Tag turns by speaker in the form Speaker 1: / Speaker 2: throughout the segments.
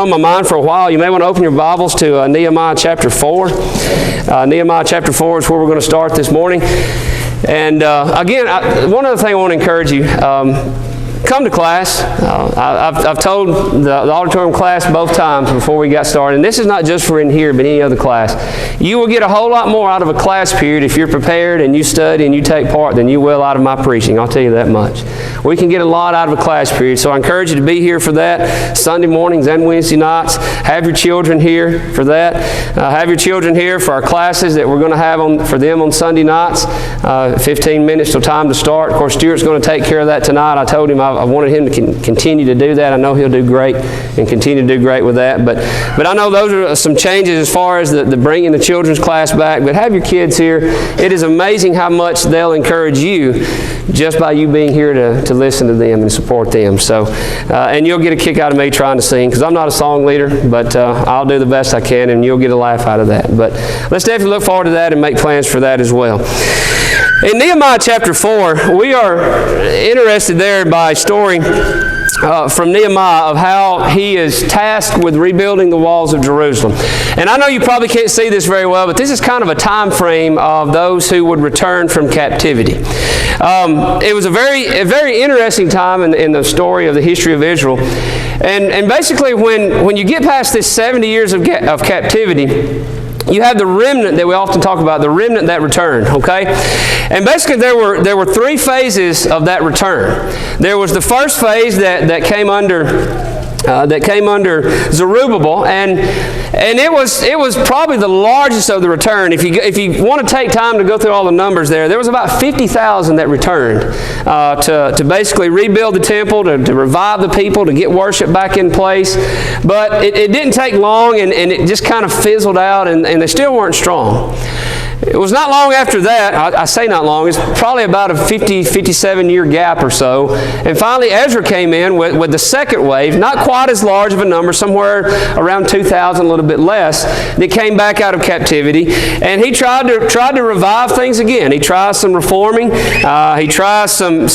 Speaker 1: On my mind for a while, you may want to open your Bibles to Nehemiah chapter 4. Nehemiah chapter 4 is where we're going to start this morning. And again, one other thing I want to encourage you, come to class. I've told the auditorium class both times before we got started, and this is not just for in here, but any other class. You will get a whole lot more out of a class period if you're prepared and you study and you take part than you will out of my preaching. I'll tell you that much. We can get a lot out of a class period, so I encourage you to be here for that. Sunday mornings and Wednesday nights. Have your children here for that. Have your children here for our classes that we're going to have for them on Sunday nights. 15 minutes till time to start. Of course, Stuart's going to take care of that tonight. I told him I wanted him to continue to do that. I know he'll do great and continue to do great with that. But I know those are some changes as far as the bringing the children's class back. But have your kids here. It is amazing how much they'll encourage you just by you being here to listen to them and support them. So, and you'll get a kick out of me trying to sing, because I'm not a song leader, but I'll do the best I can, and you'll get a laugh out of that. But let's definitely look forward to that and make plans for that as well. In Nehemiah chapter 4, we are interested there by a story from Nehemiah of how he is tasked with rebuilding the walls of Jerusalem. And I know you probably can't see this very well, but this is kind of a time frame of those who would return from captivity. It was a very interesting time in the story of the history of Israel. And basically when you get past this 70 years of captivity, you have the remnant that we often talk about, the remnant that returned, okay? And basically there were three phases of that return. There was the first phase that came under Zerubbabel, and it was probably the largest of the return. If you want to take time to go through all the numbers there was about 50,000 that returned to basically rebuild the temple, to revive the people, to get worship back in place. But it didn't take long, and it just kind of fizzled out, and they still weren't strong. It was not long after that, I say not long, it's probably about a 57-year gap or so. And finally Ezra came in with the second wave, not quite as large of a number, somewhere around 2,000, a little bit less, that came back out of captivity. And he tried to revive things again. He tried some reforming. He tried some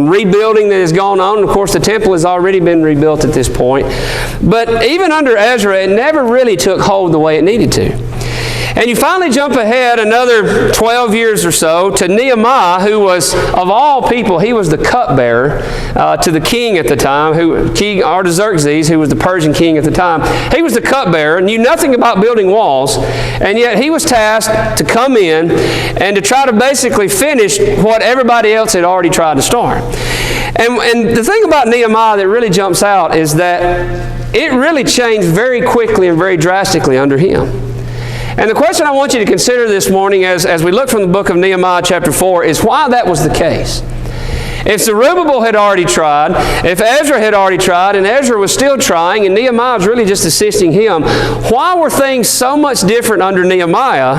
Speaker 1: rebuilding that has gone on. Of course, the temple has already been rebuilt at this point. But even under Ezra, it never really took hold the way it needed to. And you finally jump ahead another 12 years or so to Nehemiah, who was, of all people, he was the cupbearer to the king at the time, King Artaxerxes, who was the Persian king at the time. He was the cupbearer, knew nothing about building walls, and yet he was tasked to come in and to try to basically finish what everybody else had already tried to start. And the thing about Nehemiah that really jumps out is that it really changed very quickly and very drastically under him. And the question I want you to consider this morning as we look from the book of Nehemiah chapter 4 is why that was the case. If Zerubbabel had already tried, if Ezra had already tried, and Ezra was still trying, and Nehemiah was really just assisting him, why were things so much different under Nehemiah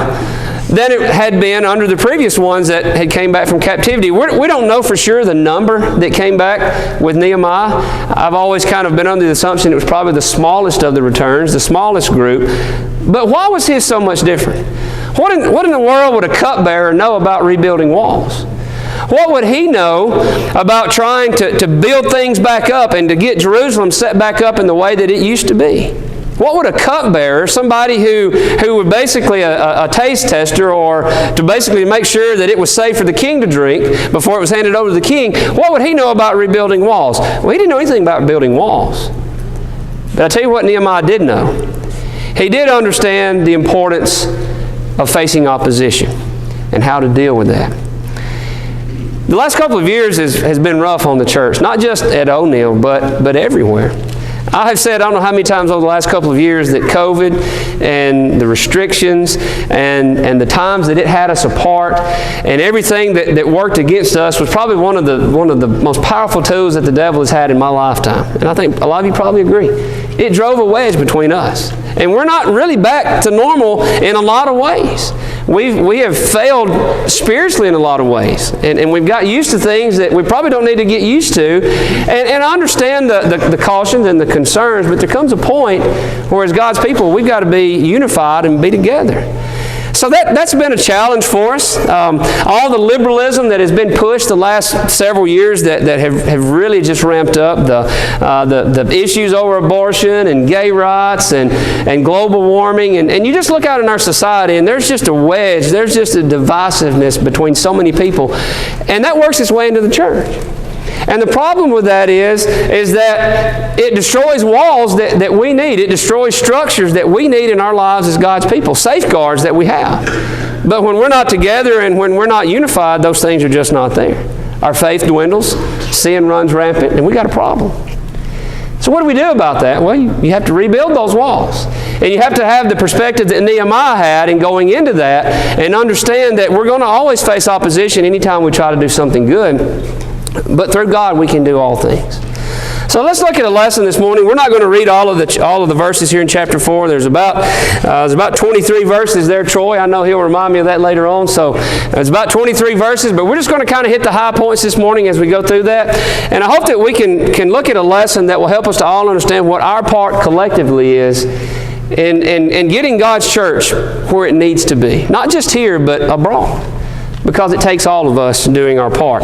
Speaker 1: than it had been under the previous ones that had came back from captivity? We don't know for sure the number that came back with Nehemiah. I've always kind of been under the assumption it was probably the smallest of the returns, the smallest group. But why was his so much different? What in the world would a cupbearer know about rebuilding walls? What would he know about trying to build things back up and to get Jerusalem set back up in the way that it used to be? What would a cupbearer, somebody who would basically a taste tester, or to basically make sure that it was safe for the king to drink before it was handed over to the king, what would he know about rebuilding walls? Well, he didn't know anything about building walls. But I tell you what Nehemiah did know. He did understand the importance of facing opposition and how to deal with that. The last couple of years has been rough on the church, not just at O'Neill, but everywhere. I have said, I don't know how many times over the last couple of years, that COVID and the restrictions and the times that it had us apart and everything that worked against us was probably one of the most powerful tools that the devil has had in my lifetime. And I think a lot of you probably agree. It drove a wedge between us. And we're not really back to normal in a lot of ways. We have failed spiritually in a lot of ways. And we've got used to things that we probably don't need to get used to. And I understand the cautions and the concerns, but there comes a point where as God's people, we've got to be unified and be together. so that's been a challenge for us. All the liberalism that has been pushed the last several years that have really just ramped up, the issues over abortion and gay rights and global warming, and you just look out in our society and there's just a wedge, there's just a divisiveness between so many people, and that works its way into the church. And the problem with that is that it destroys walls that we need. It destroys structures that we need in our lives as God's people, safeguards that we have. But when we're not together and when we're not unified, those things are just not there. Our faith dwindles, sin runs rampant, and we got a problem. So what do we do about that? Well, you have to rebuild those walls. And you have to have the perspective that Nehemiah had in going into that and understand that we're going to always face opposition anytime we try to do something good. But through God, we can do all things. So let's look at a lesson this morning. We're not going to read all of the verses here in chapter 4. There's about 23 verses there, Troy. I know he'll remind me of that later on. So it's about 23 verses, but we're just going to kind of hit the high points this morning as we go through that. And I hope that we can look at a lesson that will help us to all understand what our part collectively is in getting God's church where it needs to be. Not just here, but abroad. Because it takes all of us doing our part.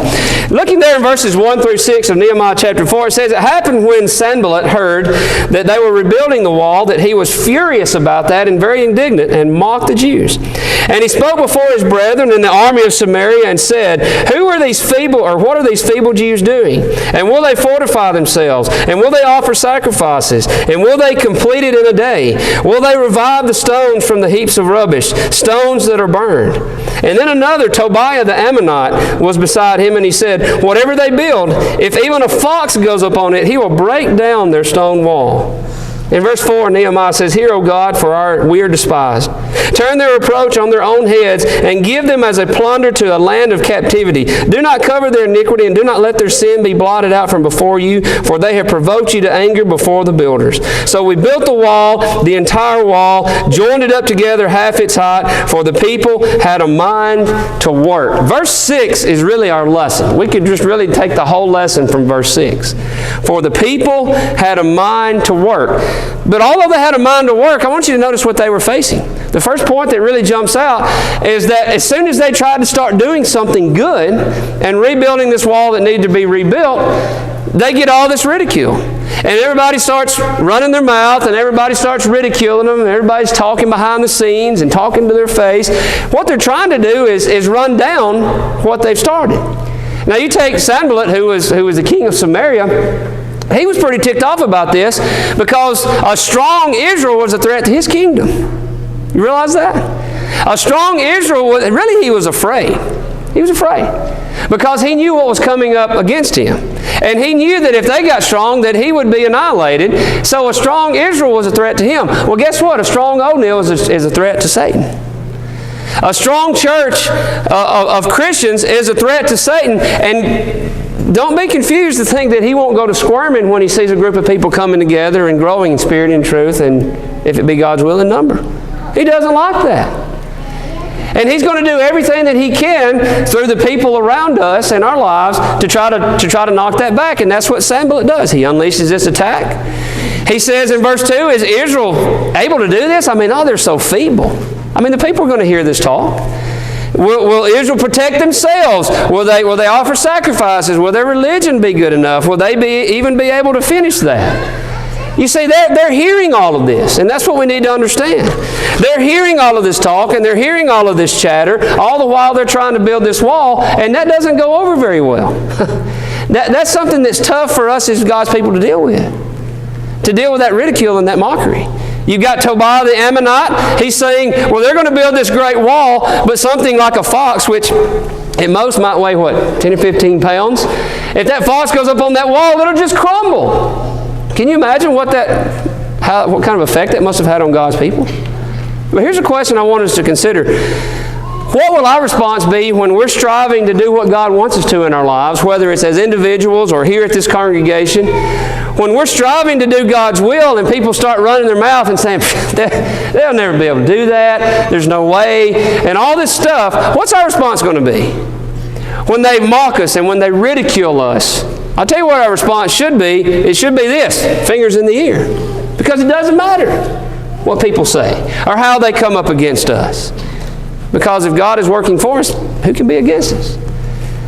Speaker 1: Looking there in verses 1 through 6 of Nehemiah chapter 4, it says, "It happened when Sanballat heard that they were rebuilding the wall, that he was furious about that and very indignant, and mocked the Jews. And he spoke before his brethren in the army of Samaria and said, Who are these feeble, or what are these feeble Jews doing? And will they fortify themselves? And will they offer sacrifices? And will they complete it in a day? Will they revive the stones from the heaps of rubbish, stones that are burned? And then another, Tobiah the Ammonite, was beside him, and he said, Whatever they build, if even a fox goes upon it, he will break down their stone wall. In verse 4, Nehemiah says, Hear, O God, for we are despised. Turn their reproach on their own heads, and give them as a plunder to a land of captivity. Do not cover their iniquity, and do not let their sin be blotted out from before you, for they have provoked you to anger before the builders. So we built the wall, the entire wall, joined it up together half its height, for the people had a mind to work. Verse 6 is really our lesson. We could just really take the whole lesson from verse 6. For the people had a mind to work. But although they had a mind to work, I want you to notice what they were facing. The first point that really jumps out is that as soon as they tried to start doing something good and rebuilding this wall that needed to be rebuilt, they get all this ridicule. And everybody starts running their mouth, and everybody starts ridiculing them, and everybody's talking behind the scenes and talking to their face. What they're trying to do is run down what they've started. Now you take Sanballat, who was the king of Samaria. He was pretty ticked off about this because a strong Israel was a threat to his kingdom. You realize that? A strong Israel, he was afraid. He was afraid because he knew what was coming up against him. And he knew that if they got strong, that he would be annihilated. So a strong Israel was a threat to him. Well, guess what? A strong O'Neill is a threat to Satan. A strong church of Christians is a threat to Satan. And don't be confused to think that he won't go to squirming when he sees a group of people coming together and growing in spirit and truth, and if it be God's will, in number. He doesn't like that. And he's going to do everything that he can through the people around us in our lives to try to knock that back. And that's what Sanballat does. He unleashes this attack. He says in verse 2, is Israel able to do this? they're so feeble. The people are going to hear this talk. Will Israel protect themselves? Will they offer sacrifices? Will their religion be good enough? Will they even be able to finish that? You see, they're hearing all of this, and that's what we need to understand. They're hearing all of this talk, and they're hearing all of this chatter, all the while they're trying to build this wall, and that doesn't go over very well. That's something that's tough for us as God's people to deal with that ridicule and that mockery. You've got Tobiah the Ammonite. He's saying, well, they're going to build this great wall, but something like a fox, which at most might weigh, 10 or 15 pounds? If that fox goes up on that wall, it'll just crumble. Can you imagine what kind of effect that must have had on God's people? But here's a question I want us to consider. What will our response be when we're striving to do what God wants us to in our lives, whether it's as individuals or here at this congregation? When we're striving to do God's will and people start running their mouth and saying, they'll never be able to do that, there's no way, and all this stuff, what's our response going to be? When they mock us and when they ridicule us, I'll tell you what our response should be. It should be this, fingers in the ear. Because it doesn't matter what people say or how they come up against us. Because if God is working for us, who can be against us?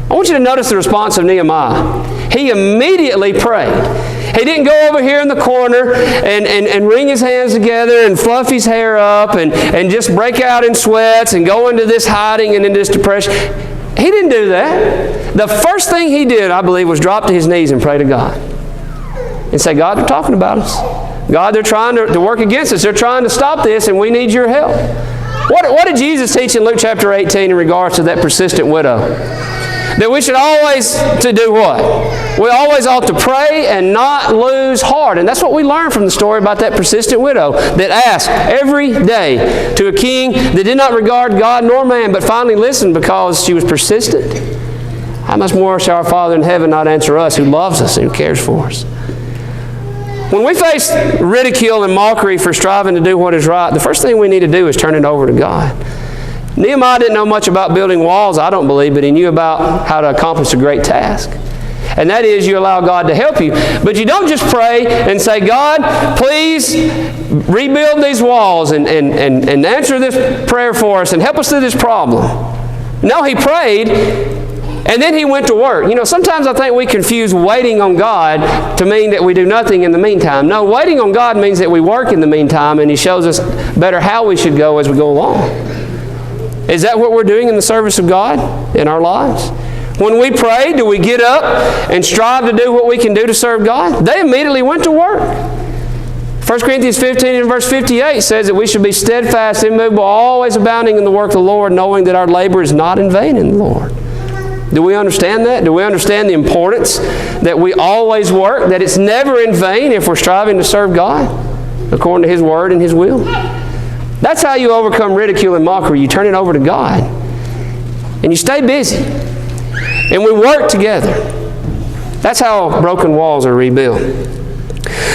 Speaker 1: I want you to notice the response of Nehemiah. He immediately prayed. He didn't go over here in the corner and wring his hands together and fluff his hair up and just break out in sweats and go into this hiding and into this depression. He didn't do that. The first thing he did, I believe, was drop to his knees and pray to God. And say, God, they're talking about us. God, they're trying to work against us. They're trying to stop this, and we need your help. What did Jesus teach in Luke chapter 18 in regards to that persistent widow? That we should always to do what? We always ought to pray and not lose heart. And that's what we learn from the story about that persistent widow that asked every day to a king that did not regard God nor man, but finally listened because she was persistent. How much more shall our Father in heaven not answer us, who loves us and who cares for us? When we face ridicule and mockery for striving to do what is right, the first thing we need to do is turn it over to God. Nehemiah didn't know much about building walls, I don't believe, but he knew about how to accomplish a great task. And that is, you allow God to help you. But you don't just pray and say, God, please rebuild these walls and answer this prayer for us and help us through this problem. No, he prayed, and then he went to work. You know, sometimes I think we confuse waiting on God to mean that we do nothing in the meantime. No, waiting on God means that we work in the meantime, and he shows us better how we should go as we go along. Is that what we're doing in the service of God in our lives? When we pray, do we get up and strive to do what we can do to serve God? They immediately went to work. 1 Corinthians 15 and verse 58 says that we should be steadfast, immovable, always abounding in the work of the Lord, knowing that our labor is not in vain in the Lord. Do we understand that? Do we understand the importance that we always work, that it's never in vain if we're striving to serve God according to His Word and His will? That's how you overcome ridicule and mockery. You turn it over to God. And you stay busy. And we work together. That's how broken walls are rebuilt.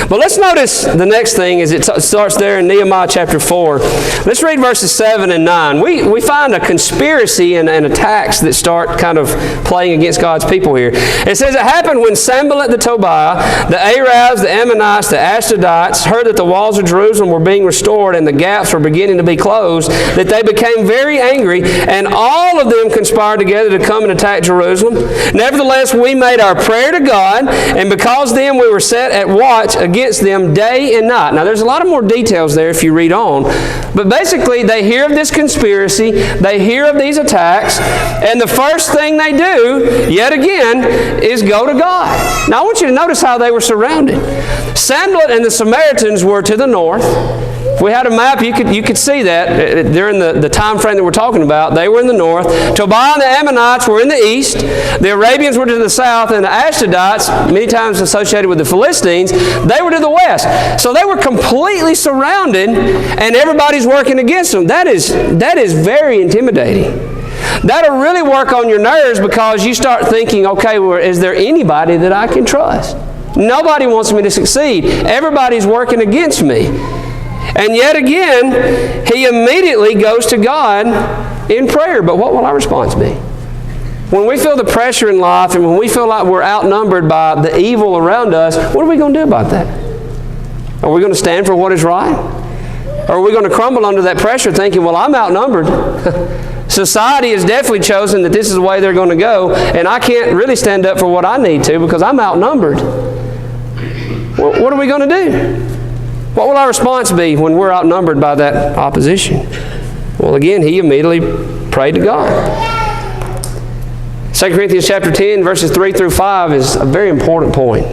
Speaker 1: But let's notice the next thing as it starts there in Nehemiah chapter 4. Let's read verses 7 and 9. We find a conspiracy and attacks that start kind of playing against God's people here. It says, it happened when Sanballat the Tobiah, the Arabs, the Ammonites, the Ashdodites heard that the walls of Jerusalem were being restored and the gaps were beginning to be closed, that they became very angry, and all of them conspired together to come and attack Jerusalem. Nevertheless, we made our prayer to God, and because then we were set at watch against them day and night. Now, there's a lot of more details there if you read on. But basically, they hear of this conspiracy. They hear of these attacks. And the first thing they do, yet again, is go to God. Now, I want you to notice how they were surrounded. Sanballat and the Samaritans were to the north. If we had a map, you could see that during the time frame that we're talking about. They were in the north. Tobiah and the Ammonites were in the east. The Arabians were to the south, and the Ashdodites, many times associated with the Philistines, they were to the west. So they were completely surrounded, and everybody's working against them. That is very intimidating. That'll really work on your nerves because you start thinking, okay, well, is there anybody that I can trust? Nobody wants me to succeed. Everybody's working against me. And yet again, he immediately goes to God in prayer. But what will our response be? When we feel the pressure in life and when we feel like we're outnumbered by the evil around us, what are we going to do about that? Are we going to stand for what is right? Or are we going to crumble under that pressure thinking, well, I'm outnumbered. Society has definitely chosen that this is the way they're going to go, and I can't really stand up for what I need to because I'm outnumbered. Well, what are we going to do? What will our response be when we're outnumbered by that opposition? Well, again, he immediately prayed to God. 2 Corinthians chapter 10, verses 3 through 5 is a very important point.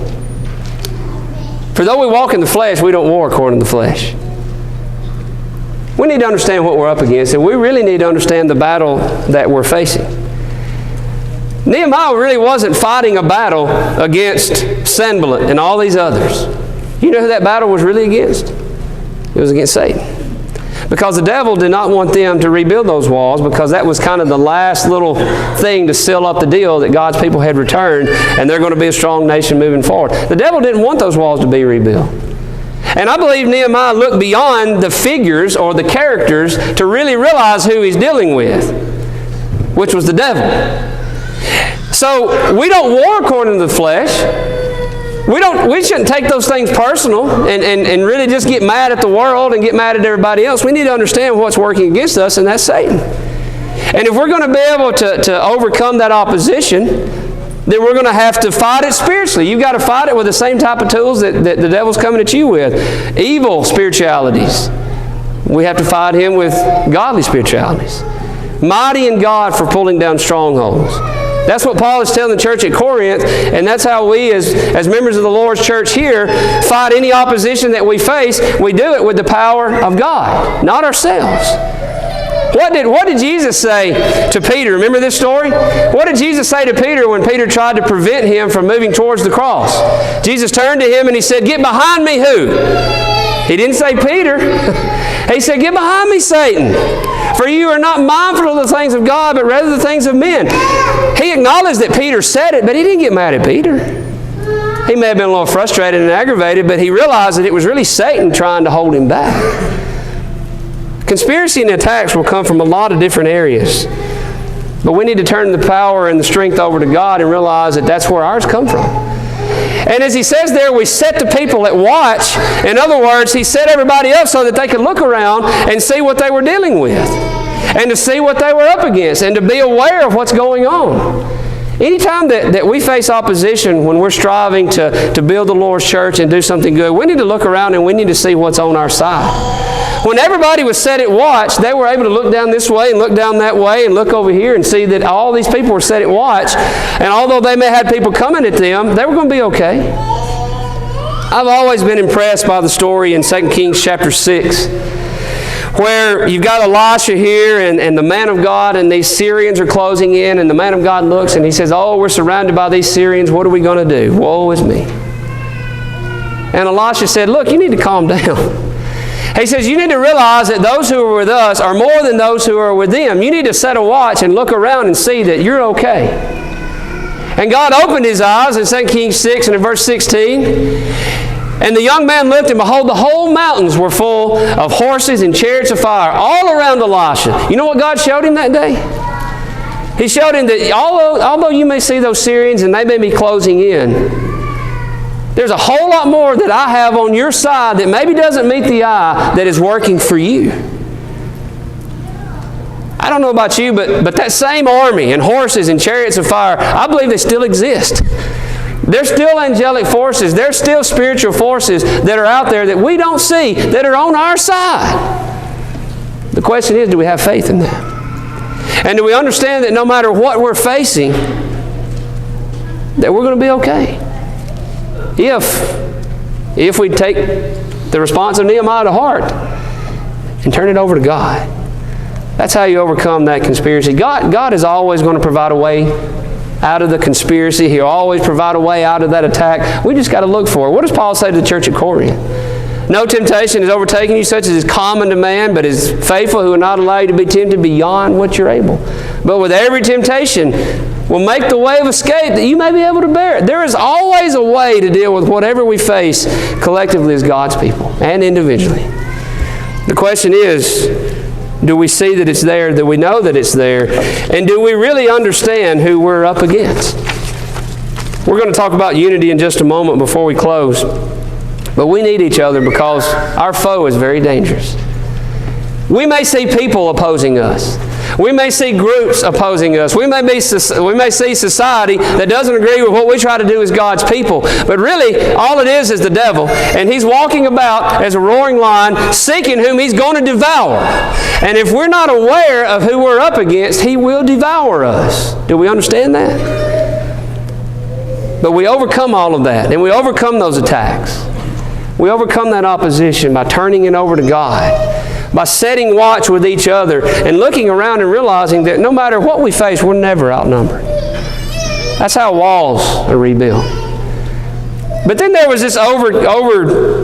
Speaker 1: For though we walk in the flesh, we don't war according to the flesh. We need to understand what we're up against, and we really need to understand the battle that we're facing. Nehemiah really wasn't fighting a battle against Sanballat and all these others. You know who that battle was really against? It was against Satan. Because the devil did not want them to rebuild those walls because that was kind of the last little thing to seal up the deal that God's people had returned and they're going to be a strong nation moving forward. The devil didn't want those walls to be rebuilt. And I believe Nehemiah looked beyond the figures or the characters to really realize who he's dealing with, which was the devil. So we don't war according to the flesh. We shouldn't take those things personal and really just get mad at the world and get mad at everybody else. We need to understand what's working against us, and that's Satan. And if we're going to be able to overcome that opposition, then we're going to have to fight it spiritually. You've got to fight it with the same type of tools that the devil's coming at you with. Evil spiritualities. We have to fight him with godly spiritualities. Mighty in God for pulling down strongholds. That's what Paul is telling the church at Corinth, and that's how we as members of the Lord's church here fight any opposition that we face. We do it with the power of God, not ourselves. What did Jesus say to Peter? Remember this story? What did Jesus say to Peter when Peter tried to prevent him from moving towards the cross? Jesus turned to him and he said, "Get behind me, who?" He didn't say Peter. He said, "Get behind me, Satan. For you are not mindful of the things of God, but rather the things of men." He acknowledged that Peter said it, but he didn't get mad at Peter. He may have been a little frustrated and aggravated, but he realized that it was really Satan trying to hold him back. Conspiracy and attacks will come from a lot of different areas. But we need to turn the power and the strength over to God and realize that that's where ours come from. And as he says there, we set the people at watch. In other words, he set everybody up so that they could look around and see what they were dealing with, and to see what they were up against, and to be aware of what's going on. Anytime that we face opposition when we're striving to build the Lord's church and do something good, we need to look around and we need to see what's on our side. When everybody was set at watch, they were able to look down this way and look down that way and look over here and see that all these people were set at watch. And although they may have had people coming at them, they were going to be okay. I've always been impressed by the story in 2 Kings chapter 6, where you've got Elisha here and the man of God, and these Syrians are closing in, and the man of God looks and he says, "Oh, we're surrounded by these Syrians. What are we going to do? Woe is me." And Elisha said, "Look, you need to calm down." He says, "You need to realize that those who are with us are more than those who are with them. You need to set a watch and look around and see that you're okay." And God opened his eyes in 2 Kings 6 and in verse 16. And the young man looked, and behold, the whole mountains were full of horses and chariots of fire all around Elisha. You know what God showed him that day? He showed him that although you may see those Syrians and they may be closing in, there's a whole lot more that I have on your side that maybe doesn't meet the eye that is working for you. I don't know about you, but that same army and horses and chariots of fire, I believe they still exist. There's still angelic forces. There's still spiritual forces that are out there that we don't see, that are on our side. The question is, do we have faith in that? And do we understand that no matter what we're facing, that we're going to be okay? If we take the response of Nehemiah to heart and turn it over to God. That's how you overcome that conspiracy. God is always going to provide a way out of the conspiracy. He'll always provide a way out of that attack. We just got to look for it. What does Paul say to the church at Corinth? "No temptation is overtaking you such as is common to man, but is faithful, who will not allow you to be tempted beyond what you're able. But with every temptation will make the way of escape that you may be able to bear it." There is always a way to deal with whatever we face collectively as God's people and individually. The question is, do we see that it's there? Do we know that it's there? And do we really understand who we're up against? We're going to talk about unity in just a moment before we close. But we need each other because our foe is very dangerous. We may see people opposing us. We may see groups opposing us. We may see society that doesn't agree with what we try to do as God's people. But really, all it is the devil. And he's walking about as a roaring lion, seeking whom he's going to devour. And if we're not aware of who we're up against, he will devour us. Do we understand that? But we overcome all of that. And we overcome those attacks. We overcome that opposition by turning it over to God, by setting watch with each other and looking around and realizing that no matter what we face, we're never outnumbered. That's how walls are rebuilt. But then there was this overwhelming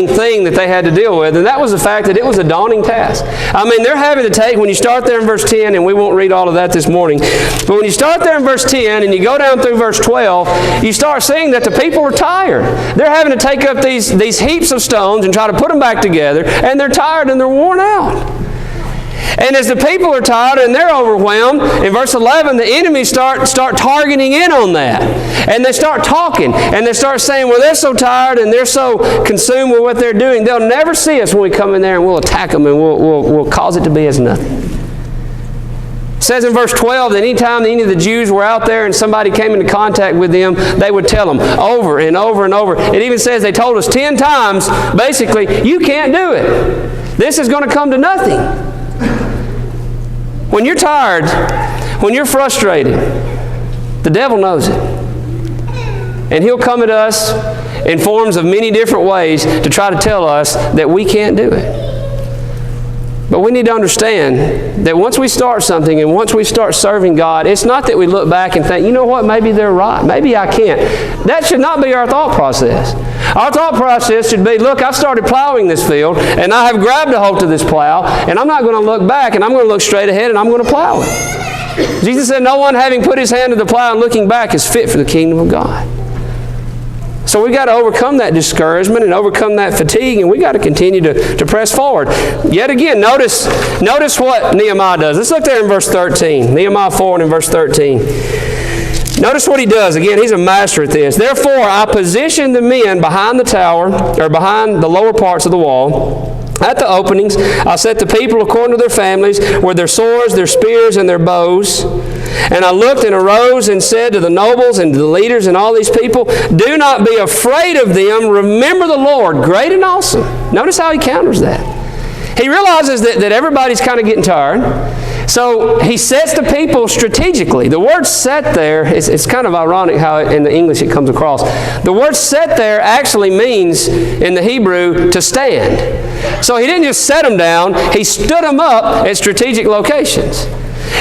Speaker 1: thing that they had to deal with, and that was the fact that it was a daunting task. I mean, they're having to take, when you start there in verse 10, and we won't read all of that this morning, but when you start there in verse 10 and you go down through verse 12, you start seeing that the people are tired. They're having to take up these heaps of stones and try to put them back together, and they're tired and they're worn out. And as the people are tired and they're overwhelmed, in verse 11, the enemies start targeting in on that. And they start talking, and they start saying, well, they're so tired and they're so consumed with what they're doing, they'll never see us when we come in there, and we'll attack them and we'll cause it to be as nothing. It says in verse 12 that anytime any of the Jews were out there and somebody came into contact with them, they would tell them over and over and over. It even says they told us 10 times, basically, you can't do it. This is going to come to nothing. When you're tired, when you're frustrated, the devil knows it. And he'll come at us in forms of many different ways to try to tell us that we can't do it. But we need to understand that once we start something and once we start serving God, it's not that we look back and think, you know what, maybe they're right. Maybe I can't. That should not be our thought process. Our thought process should be, look, I've started plowing this field and I have grabbed a hold of this plow and I'm not going to look back and I'm going to look straight ahead and I'm going to plow it. Jesus said, no one having put his hand to the plow and looking back is fit for the kingdom of God. So we've got to overcome that discouragement and overcome that fatigue, and we've got to continue to press forward. Yet again, notice what Nehemiah does. Let's look there in verse 13. Nehemiah 4 and in verse 13. Notice what he does. Again, he's a master at this. Therefore, I positioned the men behind the tower, or behind the lower parts of the wall. At the openings, I set the people according to their families, with their swords, their spears, and their bows. And I looked and arose and said to the nobles and to the leaders and all these people, do not be afraid of them. Remember the Lord, great and awesome. Notice how he counters that. He realizes that everybody's kind of getting tired. So he sets the people strategically. The word set there, it's kind of ironic how in the English it comes across. The word set there actually means, in the Hebrew, to stand. So he didn't just set them down, he stood them up at strategic locations.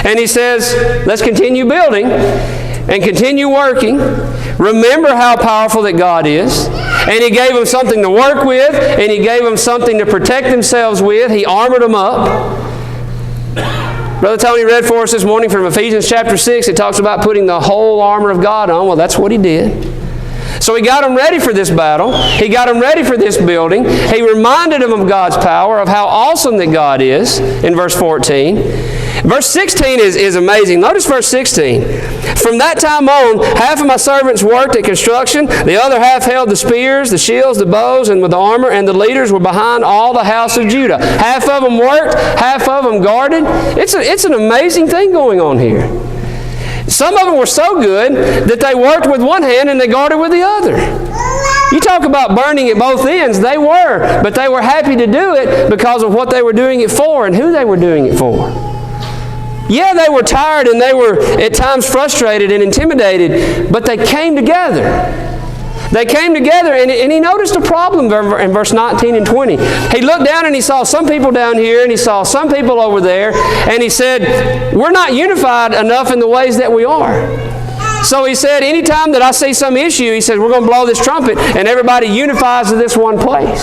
Speaker 1: And he says, let's continue building and continue working. Remember how powerful that God is. And he gave them something to work with, and he gave them something to protect themselves with. He armored them up. Brother Tony read for us this morning from Ephesians chapter 6. It talks about putting the whole armor of God on. Well, that's what he did. So he got them ready for this battle. He got them ready for this building. He reminded them of God's power, of how awesome that God is in verse 14. Verse 16 is amazing. Notice verse 16. From that time on, half of my servants worked at construction. The other half held the spears, the shields, the bows, and with the armor, and the leaders were behind all the house of Judah. Half of them worked, half of them guarded. It's an amazing thing going on here. Some of them were so good that they worked with one hand and they guarded with the other. You talk about burning at both ends. They were, but they were happy to do it because of what they were doing it for and who they were doing it for. Yeah, they were tired and they were at times frustrated and intimidated, but they came together. They came together, and he noticed a problem in verse 19 and 20. He looked down and he saw some people down here and he saw some people over there, and he said, we're not unified enough in the ways that we are. So he said, anytime that I see some issue, he says, we're going to blow this trumpet, and everybody unifies to this one place.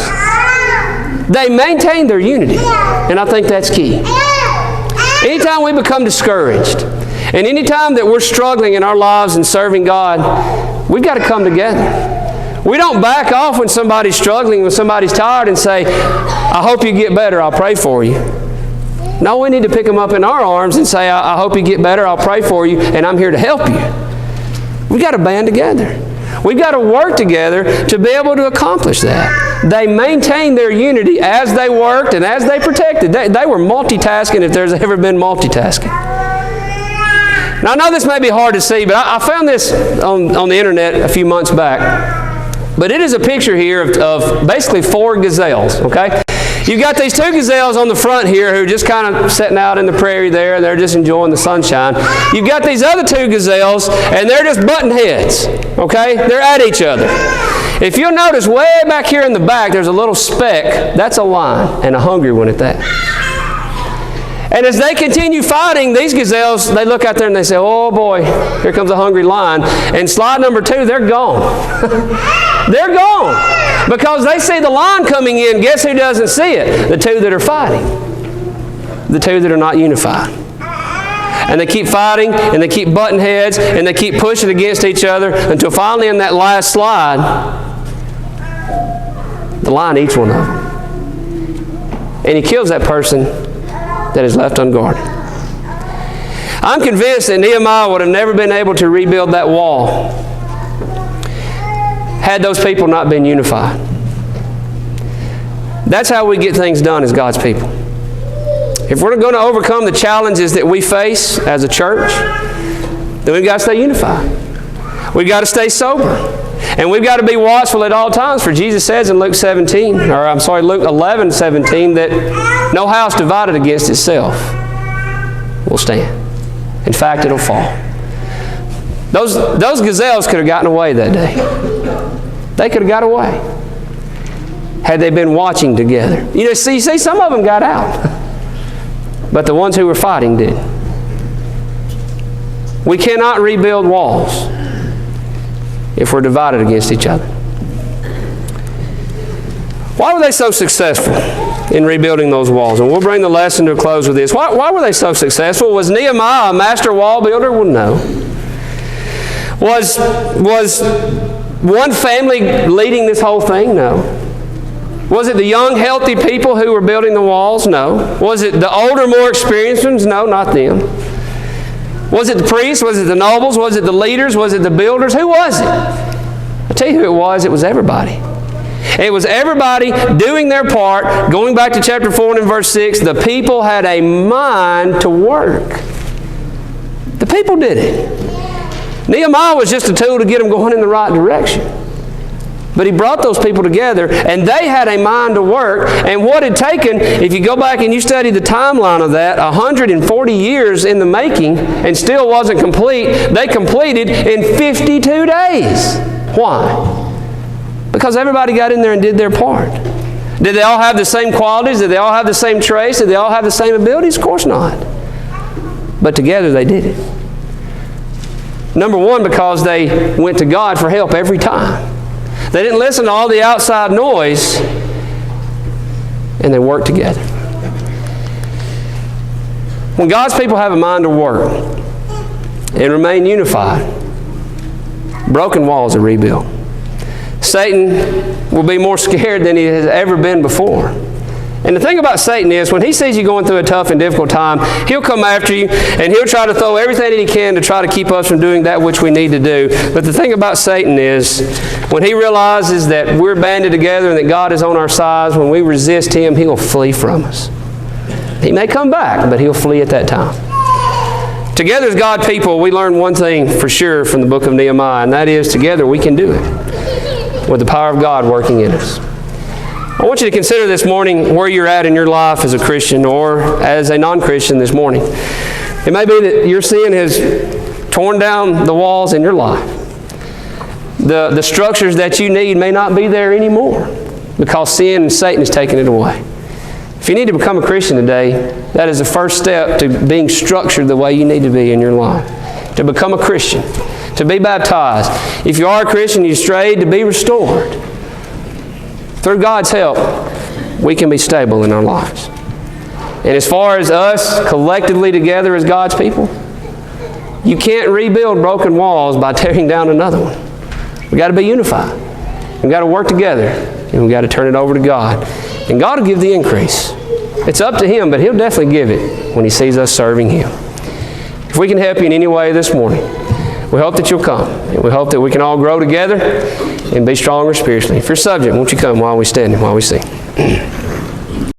Speaker 1: They maintain their unity, and I think that's key. Anytime we become discouraged, and anytime that we're struggling in our lives and serving God, we've got to come together. We don't back off when somebody's struggling, when somebody's tired, and say, I hope you get better, I'll pray for you. No, we need to pick them up in our arms and say, I hope you get better, I'll pray for you, and I'm here to help you. We've got to band together. We've got to work together to be able to accomplish that. They maintained their unity as they worked and as they protected. They were multitasking if there's ever been multitasking. Now, I know this may be hard to see, but I found this on the internet a few months back. But it is a picture here of basically 4 gazelles, okay? You've got these 2 gazelles on the front here who are just kind of sitting out in the prairie there. They're just enjoying the sunshine. You've got these other 2 gazelles, and they're just butting heads, okay? They're at each other. If you'll notice, way back here in the back, there's a little speck. That's a lion, and a hungry one at that. And as they continue fighting, these gazelles, they look out there and they say, oh boy, here comes a hungry lion. And slide number 2, they're gone. They're gone. Because they see the lion coming in. Guess who doesn't see it? The 2 that are fighting. The 2 that are not unified. And they keep fighting, and they keep butting heads, and they keep pushing against each other until finally in that last slide, the lion eats one of them. And he kills that person that is left unguarded. I'm convinced that Nehemiah would have never been able to rebuild that wall had those people not been unified. That's how we get things done as God's people. if we're going to overcome the challenges that we face as a church, then we've got to stay unified. We've got to stay sober. And we've got to be watchful at all times. For Jesus says in Luke 11:17, that no house divided against itself will stand. In fact, it'll fall. Those gazelles could have gotten away that day. They could have got away had they been watching together. You see, some of them got out. But the ones who were fighting did. We cannot rebuild walls if we're divided against each other. Why were they so successful in rebuilding those walls? And we'll bring the lesson to a close with this. Why were they so successful? Was Nehemiah a master wall builder? Well, no. Was one family leading this whole thing? No. Was it the young, healthy people who were building the walls? No. Was it the older, more experienced ones? No, not them. Was it the priests? Was it the nobles? Was it the leaders? Was it the builders? Who was it? I'll tell you who it was. It was everybody. It was everybody doing their part. Going back to chapter 4 and verse 6, the people had a mind to work. The people did it. Nehemiah was just a tool to get them going in the right direction. But he brought those people together, and they had a mind to work. And what had taken, if you go back and you study the timeline of that, 140 years in the making, and still wasn't complete, they completed in 52 days. Why? Because everybody got in there and did their part. Did they all have the same qualities? Did they all have the same traits? Did they all have the same abilities? Of course not. But together they did it. Number one, because they went to God for help every time. They didn't listen to all the outside noise, and they worked together. When God's people have a mind to work and remain unified, broken walls are rebuilt. Satan will be more scared than he has ever been before. And the thing about Satan is, when he sees you going through a tough and difficult time, he'll come after you, and he'll try to throw everything that he can to try to keep us from doing that which we need to do. But the thing about Satan is, when he realizes that we're banded together and that God is on our sides, when we resist him, he'll flee from us. He may come back, but he'll flee at that time. Together as God's people, we learn one thing for sure from the book of Nehemiah, and that is, together we can do it with the power of God working in us. I want you to consider this morning where you're at in your life as a Christian or as a non-Christian this morning. It may be that your sin has torn down the walls in your life. The structures that you need may not be there anymore because sin and Satan has taken it away. If you need to become a Christian today, that is the first step to being structured the way you need to be in your life. To become a Christian, to be baptized. If you are a Christian, you strayed, to be restored. Through God's help, we can be stable in our lives. And as far as us collectively together as God's people, you can't rebuild broken walls by tearing down another one. We've got to be unified. We've got to work together, and we've got to turn it over to God. And God will give the increase. It's up to Him, but He'll definitely give it when He sees us serving Him. If we can help you in any way this morning, we hope that you'll come. And we hope that we can all grow together and be stronger spiritually. If you're subject, won't you come while we stand and while we sing?